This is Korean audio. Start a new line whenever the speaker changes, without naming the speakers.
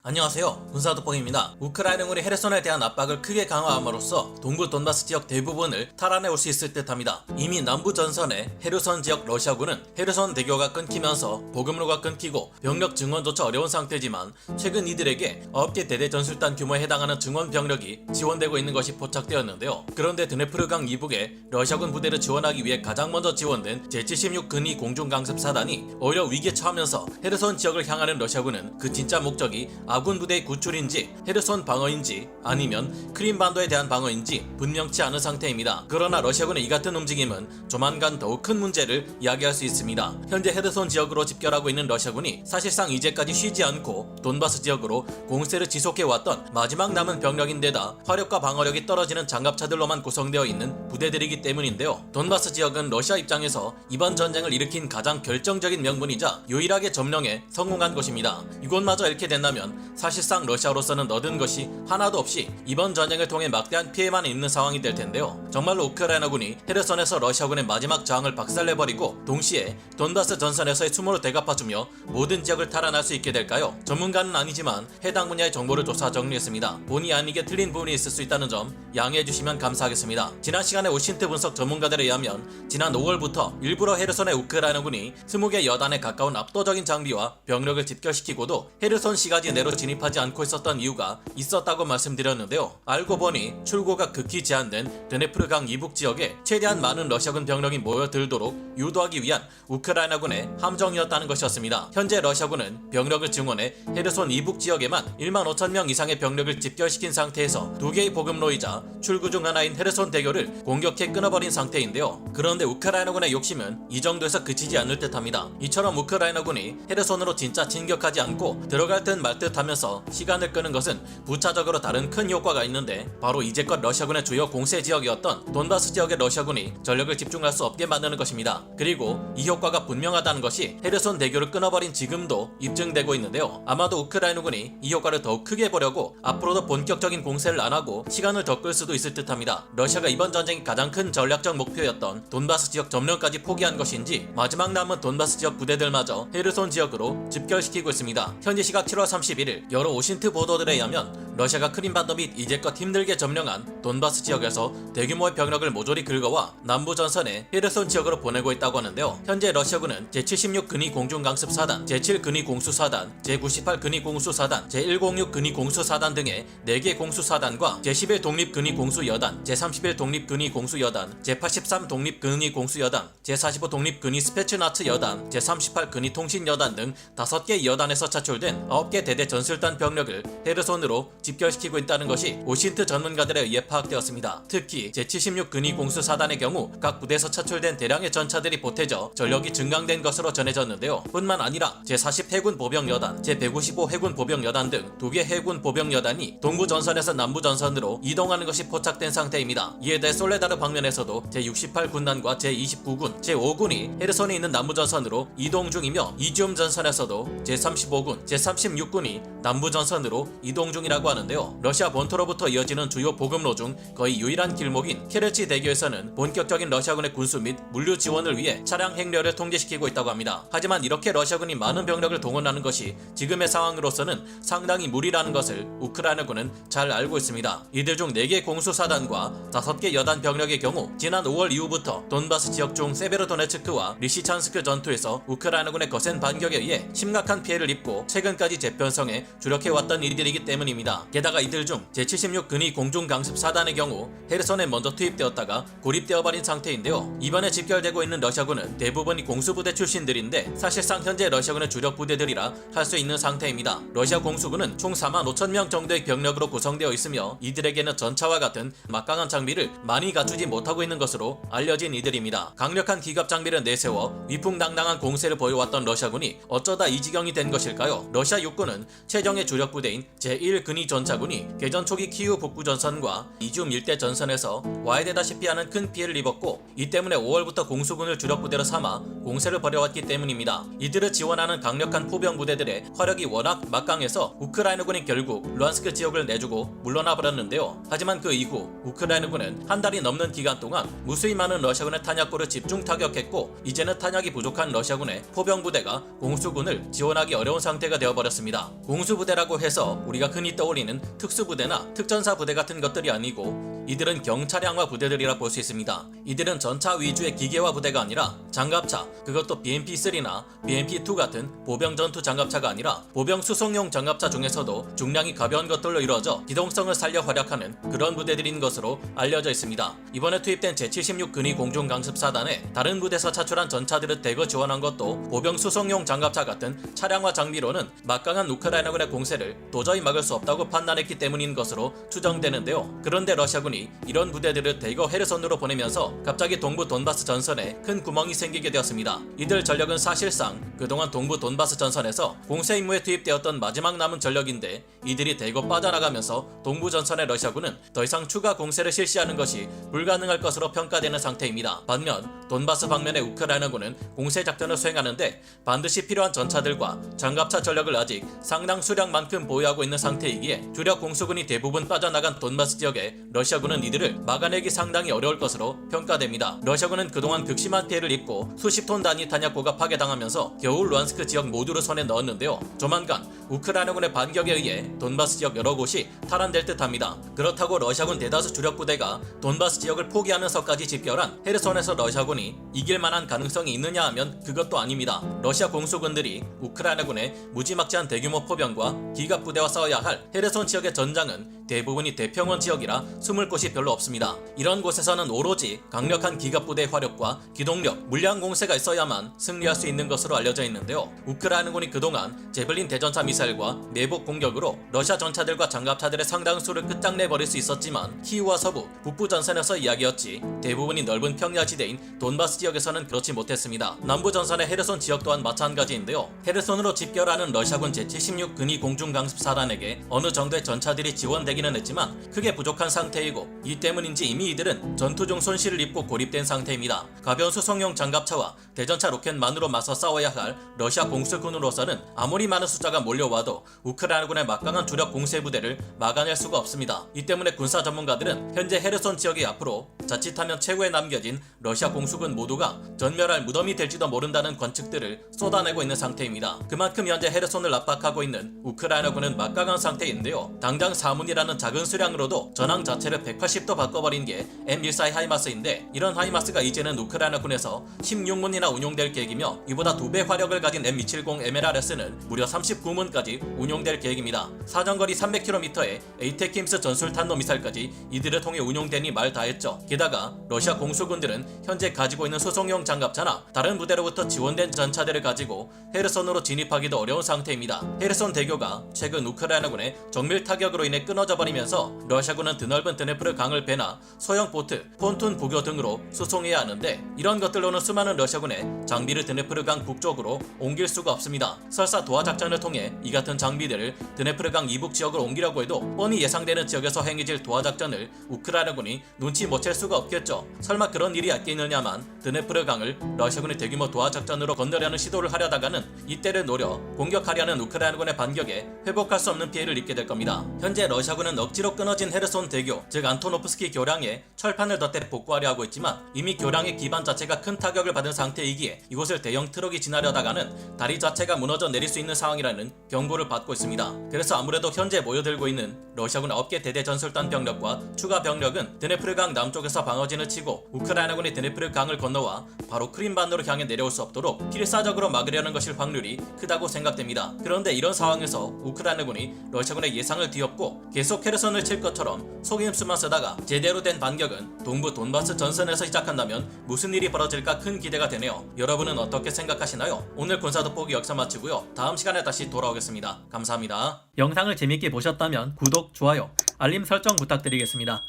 안녕하세요. 군사도뽕입니다. 우크라이나군이 헤르손에 대한 압박을 크게 강화함으로써 동부 돈바스 지역 대부분을 탈환해 올 수 있을 듯합니다. 이미 남부 전선의 헤르손 지역 러시아군은 헤르손 대교가 끊기면서 보급로가 끊기고 병력 증원조차 어려운 상태지만 최근 이들에게 9개 대대 전술단 규모에 해당하는 증원 병력이 지원되고 있는 것이 포착되었는데요. 그런데 드네프르강 이북에 러시아군 부대를 지원하기 위해 가장 먼저 지원된 제76 근위 공중강습사단이 오히려 위기에 처하면서 헤르손 지역을 향하는 러시아군은 그 진짜 목적이 아군 부대의 구출인지 헤르손 방어인지 아니면 크림반도에 대한 방어인지 분명치 않은 상태입니다. 그러나 러시아군의 이 같은 움직임은 조만간 더욱 큰 문제를 야기할 수 있습니다. 현재 헤르손 지역으로 집결하고 있는 러시아군이 사실상 이제까지 쉬지 않고 돈바스 지역으로 공세를 지속해왔던 마지막 남은 병력인데다 화력과 방어력이 떨어지는 장갑차들로만 구성되어 있는 부대들이기 때문인데요. 돈바스 지역은 러시아 입장에서 이번 전쟁을 일으킨 가장 결정적인 명분이자 유일하게 점령에 성공한 곳입니다. 이곳마저 잃게 된다면 사실상 러시아로서는 얻은 것이 하나도 없이 이번 전쟁을 통해 막대한 피해만 입는 상황이 될 텐데요. 정말로 우크라이나군이 헤르손에서 러시아군의 마지막 저항을 박살내버리고 동시에 돈바스 전선에서의 수모를 되갚아주며 모든 지역을 탈환할 수 있게 될까요? 전문가는 아니지만 해당 분야의 정보를 조사 정리했습니다. 본의 아니게 틀린 부분이 있을 수 있다는 점 양해해 주시면 감사하겠습니다. 지난 시간에 오신트 분석 전문가들에 의하면 지난 5월부터 일부러 헤르손의 우크라이나군이 20개 여단에 가까운 압도적인 장비와 병력을 집결시키고도 헤르손 시가지 내로 진입하지 않고 있었던 이유가 있었다고 말씀드렸는데요. 알고 보니 출구가 극히 제한된 드네프르강 이북 지역에 최대한 많은 러시아군 병력이 모여들도록 유도하기 위한 우크라이나군의 함정이었다는 것이었습니다. 현재 러시아군은 병력을 증원해 헤르손 이북 지역에만 1만 5천 명 이상의 병력을 집결시킨 상태에서 두 개의 보급로이자 출구 중 하나인 헤르손 대교를 공격해 끊어버린 상태인데요. 그런데 우크라이나군의 욕심은 이 정도에서 그치지 않을 듯합니다. 이처럼 우크라이나군이 헤르손으로 진짜 진격하지 않고 들어갈 듯 말 듯 하면서 시간을 끄는 것은 부차적으로 다른 큰 효과가 있는데 바로 이제껏 러시아군의 주요 공세 지역이었던 돈바스 지역의 러시아군이 전력을 집중할 수 없게 만드는 것입니다. 그리고 이 효과가 분명하다는 것이 헤르손 대교를 끊어버린 지금도 입증되고 있는데요. 아마도 우크라이나군이 이 효과를 더욱 크게 보려고 앞으로도 본격적인 공세를 안하고 시간을 더 끌 수도 있을 듯합니다. 러시아가 이번 전쟁의 가장 큰 전략적 목표였던 돈바스 지역 점령까지 포기한 것인지 마지막 남은 돈바스 지역 부대들마저 헤르손 지역으로 집결시키고 있습니다. 현지 시각 7월 31일 여러 오신트 보도들에 의하면 러시아가 크림반도 및 이제껏 힘들게 점령한 돈바스 지역에서 대규모의 병력을 모조리 긁어와 남부 전선의 헤르손 지역으로 보내고 있다고 하는데요. 현재 러시아군은 제76 근위 공중강습사단, 제7 근위 공수사단, 제98 근위 공수사단, 제106 근위 공수사단 등의 4개 공수사단과 제11 독립 근위 공수여단, 제31 독립 근위 공수여단, 제83 독립 근위 공수여단, 제45 독립 근위 스페츠나츠 여단, 제38 근위 통신여단 등 5개 여단에서 차출된 9개 대대 전술단 병력을 헤르손으로 집결시키고 있다는 것이 오신트 전문가들에 의해 파악되었습니다. 특히 제76 근위 공수사단의 경우 각 부대에서 차출된 대량의 전차들이 보태져 전력이 증강된 것으로 전해졌는데요. 뿐만 아니라 제40 해군 보병여단, 제155 해군 보병여단 등 2개 해군 보병여단이 동부 전선에서 남부 전선으로 이동하는 것이 포착된 상태입니다. 이에 대해 솔레다르 방면에서도 제68 군단과 제29군, 제5군이 헤르손에 있는 남부 전선으로 이동 중이며 이지움 전선에서도 제35군, 제36군이 남부 전선으로 이동 중이라고 하는데요. 러시아 본토로부터 이어지는 주요 보급로 중 거의 유일한 길목인 케르치 대교에서는 본격적인 러시아군의 군수 및 물류 지원을 위해 차량 행렬을 통제시키고 있다고 합니다. 하지만 이렇게 러시아군이 많은 병력을 동원하는 것이 지금의 상황으로서는 상당히 무리라는 것을 우크라이나군은 잘 알고 있습니다. 이들 중 4개 공수사단과 5개 여단 병력의 경우 지난 5월 이후부터 돈바스 지역 중 세베로도네츠크와 리시찬스크 전투에서 우크라이나군의 거센 반격에 의해 심각한 피해를 입고 최근까지 재편성에 주력해왔던 이들이기 때문입니다. 게다가 이들 중 제76 근위 공중강습사단의 경우 헤르손에 먼저 투입되었다가 고립되어버린 상태인데요. 이번에 집결되고 있는 러시아군은 대부분이 공수부대 출신들인데 사실상 현재 러시아군의 주력 부대들이라 할 수 있는 상태입니다. 러시아 공수군은 총 4만 5천 명 정도의 병력으로 구성되어 있으며 이들에게는 전차와 같은 막강한 장비를 많이 갖추지 못하고 있는 것으로 알려진 이들입니다. 강력한 기갑 장비를 내세워 위풍당당한 공세를 보여왔던 러시아군이 어쩌다 이 지경이 된 것일까요? 러시아 육군은 최정의 주력 부대인 제1 근위 전차군이 개전 초기 키우 북부 전선과 이줌 일대 전선에서 와야 되다시피 하는 큰 피해를 입었고, 이 때문에 5월부터 공수군을 주력 부대로 삼아 공세를 벌여왔기 때문입니다. 이들을 지원하는 강력한 포병 부대들의 화력이 워낙 막강해서 우크라이나군이 결국 루안스크 지역을 내주고 물러나 버렸는데요. 하지만 그 이후 우크라이나군은 한 달이 넘는 기간 동안 무수히 많은 러시아군의 탄약고를 집중 타격했고, 이제는 탄약이 부족한 러시아군의 포병 부대가 공수군을 지원하기 어려운 상태가 되어버렸습니다. 공수부대라고 해서 우리가 흔히 떠올리는 특수부대나 특전사 부대 같은 것들이 아니고, 이들은 경차량화 부대들이라 볼 수 있습니다. 이들은 전차 위주의 기계화 부대가 아니라 장갑차, 그것도 BMP-3나 BMP-2 같은 보병 전투 장갑차가 아니라 보병 수송용 장갑차 중에서도 중량이 가벼운 것들로 이루어져 기동성을 살려 활약하는 그런 부대들인 것으로 알려져 있습니다. 이번에 투입된 제76 근위 공중강습사단에 다른 부대에서 차출한 전차들을 대거 지원한 것도 보병 수송용 장갑차 같은 차량화 장비로는 막강한 우크라이나군의 공세를 도저히 막을 수 없다고 판단했기 때문인 것으로 추정되는데요. 그런데 러시아군이 이런 부대들을 대거 헤르손으로 보내면서 갑자기 동부 돈바스 전선에 큰 구멍이 생기게 되었습니다. 이들 전력은 사실상 그동안 동부 돈바스 전선에서 공세 임무에 투입되었던 마지막 남은 전력인데, 이들이 대거 빠져나가면서 동부 전선의 러시아군은 더 이상 추가 공세를 실시하는 것이 불가능할 것으로 평가되는 상태입니다. 반면 돈바스 방면의 우크라이나군은 공세 작전을 수행하는데 반드시 필요한 전차들과 장갑차 전력을 아직 상당 수량만큼 보유하고 있는 상태이기에 주력 공수군이 대부분 빠져나간 돈바스 지역에 러시아군은 이들을 막아내기 상당히 어려울 것으로 평가됩니다. 러시아군은 그동안 극심한 피해를 입고 수십 톤 단위 탄약고가 파괴당하면서 겨우 루안스크 지역 모두를 손에 넣었는데요. 조만간 우크라이나군의 반격에 의해 돈바스 지역 여러 곳이 탈환될 듯합니다. 그렇다고 러시아군 대다수 주력 부대가 돈바스 지역을 포기하는 서까지 집결한 헤르손에서 러시아군이 이길 만한 가능성이 있느냐 하면 그것도 아닙니다. 러시아 공수군들이 우크라이나군의 무지막지한 대규모 포병과 기갑 부대와 싸워야 할 헤르손 지역의 전장은 대부분이 대평원 지역이라 숨을 곳이 별로 없습니다. 이런 곳에서는 오로지 강력한 기갑 부대의 화력과 기동력, 물량 공세가 있어야만 승리할 수 있는 것으로 알려져 있는데요. 우크라이나군이 그동안 제블린 대전차 미사일과 매복 공격으로 러시아 전차들과 장갑차들의 상당수를 끝장내버릴 수 있었지만, 키우와 서부, 북부 전선에서 이야기였지 대부분이 넓은 평야지대인 돈바스 지역에서는 그렇지 못했습니다. 남부 전선의 헤르손 지역 또한 마찬가지인데요. 헤르손으로 집결하는 러시아군 제76 근위 공중강습사단에게 어느 정도의 전차들이 지원되기는 했지만 크게 부족한 상태이고, 이 때문인지 이미 이들은 전투 중 손실을 입고 고립된 상태입니다. 가벼운 수송용 장갑차와 대전차 로켓만으로 맞서 싸워야 할 러시아 공수군으로서는 아무리 많은 숫자가 몰려와도 우크라이나군의 막강한 주력 공세부대를 막아낼 수가 없습니다. 이 때문에 군사 전문가들은 현재 헤르손 지역이 앞으로 자칫하면 최후에 남겨진 러시아 공수군 모두가 전멸할 무덤이 될지도 모른다는 관측들을 쏟아내고 있는 상태입니다. 그만큼 현재 헤르손을 압박하고 있는 우크라이나군은 막강한 상태인데요. 당장 사문이라는 작은 수량으로도 전황 자체를 180도 바꿔버린 게 M14 하이마스인데, 이런 하이마스가 이제는 우크라이나군에서 16문이나 운용될 계획이며, 이보다 2배 화력을 가진 M270 MLRS는 무려 39문까지 운용될 계획입니다. 사정거리 300km의 에이테킴스 전술탄도 미사일까지 이들을 통해 운용되니 말 다했죠. 게다가 러시아 공수군들은 현재 가지고 있는 수송용 장갑차나 다른 부대로부터 지원된 전차들을 가지고 헤르손으로 진입하기도 어려운 상태입니다. 헤르손 대교가 최근 우크라이나군의 정밀 타격으로 인해 끊어져 버리면서 러시아군은 드넓은 드네프르 강을 배나 소형 보트, 폰툰 부교 등으로 수송해야 하는데, 이런 것들로는 수많은 러시아군의 장비를 드네프르 강 북쪽으로 옮길 수가 없습니다. 설사 도하 작전을 통해 이 같은 장비들을 드네프르 강 이북 지역으로 옮기려고 해도 뻔히 예상되는 지역에서 행해질 도하 작전을 우크라이나군이 눈치 못 챌 수가 없겠죠. 설마 그런 일이 있겠느냐만 드네프르 강을 러시아군의 대규모 도하 작전으로 건너려는 시도를 하려다가는 이때를 노려 공격하려는 우크라이나군의 반격에 회복할 수 없는 피해를 입게 될 겁니다. 현재 러시아군은 억지로 끊어진 헤르손 대교, 즉 안토노프스키 교량에 철판을 덧대 복구하려 하고 있지만, 이미 교량의 기반 자체가 큰 타격을 받은 상태이기에 이곳을 대형 트럭이 지나려다가는 다리 자체가 무너져 내릴 수 있는 상황이라는 경고를 받고 있습니다. 그래서 아무래도 현재 모여들고 있는 러시아군 9개 대대 전술단 병력과 추가 병력은 드네프르 강 남쪽에서 방어진을 치고 우크라이나군이 드네프르 강을 건너와 바로 크림반도로 향해 내려올 수 없도록 필사적으로 막으려는 것일 확률이 크다고 생각됩니다. 그런데 이런 상황에서 우크라이나군이 러시아군의 예상을 뒤엎고 계속 헤르손을 칠 것처럼 속임수만 쓰다가 제대로 된 반격은 동부 돈바스 전선에서 시작한다면 무슨 일이 벌어질까 큰 기대가 되네요. 여러분은 어떻게 생각하시나요? 오늘 군사 돋보기 여기서 마치고요. 다음 시간에 다시 돌아오겠습니다. 감사합니다. 영상을 재밌게 보셨다면 구독, 좋아요, 알림 설정 부탁드리겠습니다.